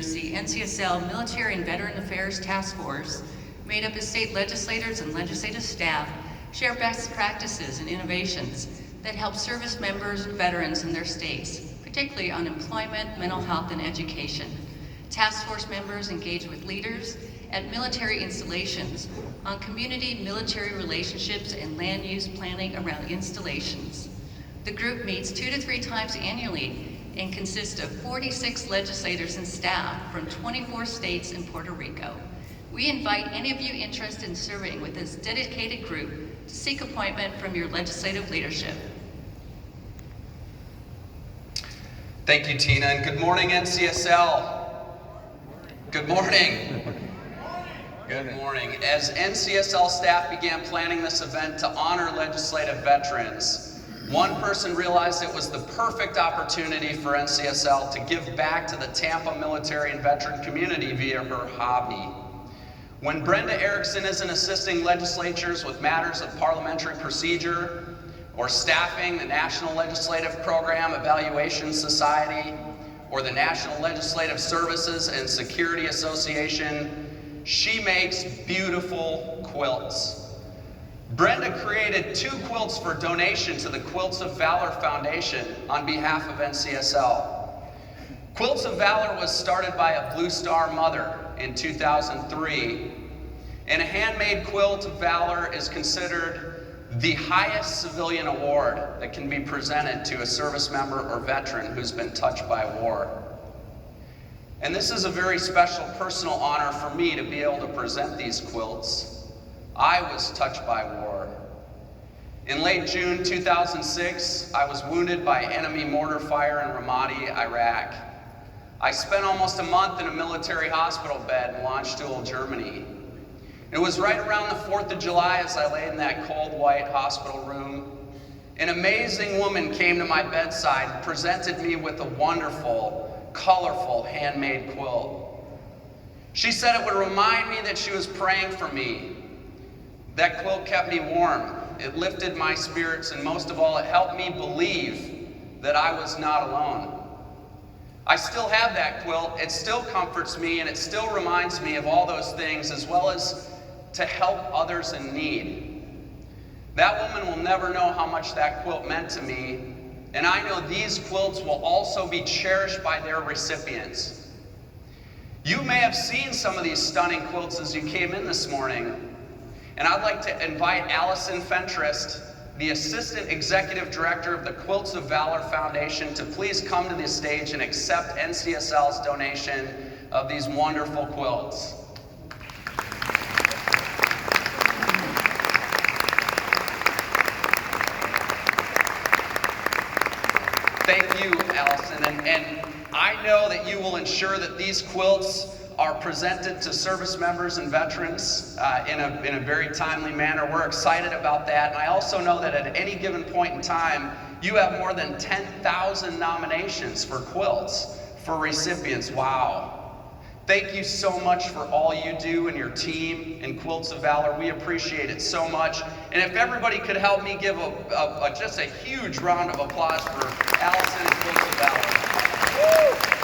years, the NCSL Military and Veteran Affairs Task Force, made up of state legislators and legislative staff, share best practices and innovations that help service members and veterans in their states, particularly on employment, mental health, and education. Task force members engage with leaders at military installations on community-military relationships and land use planning around installations. The group meets 2 to 3 times annually and consists of 46 legislators and staff from 24 states and Puerto Rico. We invite any of you interested in serving with this dedicated group to seek appointment from your legislative leadership. Thank you, Tina, and good morning, NCSL. Good morning. Good morning. As NCSL staff began planning this event to honor legislative veterans, one person realized it was the perfect opportunity for NCSL to give back to the Tampa military and veteran community via her hobby. When Brenda Erickson isn't assisting legislatures with matters of parliamentary procedure or staffing the National Legislative Program Evaluation Society or the National Legislative Services and Security Association, she makes beautiful quilts. Brenda created 2 quilts for donation to the Quilts of Valor Foundation on behalf of NCSL. Quilts of Valor was started by a Blue Star mother in 2003, and a handmade quilt of valor is considered the highest civilian award that can be presented to a service member or veteran who's been touched by war. And this is a very special personal honor for me to be able to present these quilts. I was touched by war. In late June 2006, I was wounded by enemy mortar fire in Ramadi, Iraq. I spent almost a month in a military hospital bed in Landstuhl, Germany. It was right around the 4th of July as I lay in that cold white hospital room. An amazing woman came to my bedside and presented me with a wonderful, colorful handmade quilt. She said it would remind me that she was praying for me. That quilt kept me warm. It lifted my spirits, and most of all, it helped me believe that I was not alone. I still have that quilt. It still comforts me, and it still reminds me of all those things, as well as to help others in need. That woman will never know how much that quilt meant to me, and I know these quilts will also be cherished by their recipients. You may have seen some of these stunning quilts as you came in this morning, and I'd like to invite Allison Fentrist, the Assistant Executive Director of the Quilts of Valor Foundation, to please come to the stage and accept NCSL's donation of these wonderful quilts. Thank you, Allison, and I know that you will ensure that these quilts are presented to service members and veterans in a very timely manner. We're excited about that, and I also know that at any given point in time, you have more than 10,000 nominations for quilts for recipients. Wow. Thank you so much for all you do and your team in Quilts of Valor. We appreciate it so much. And if everybody could help me give just a huge round of applause for Allison and Quilts of Valor. Woo!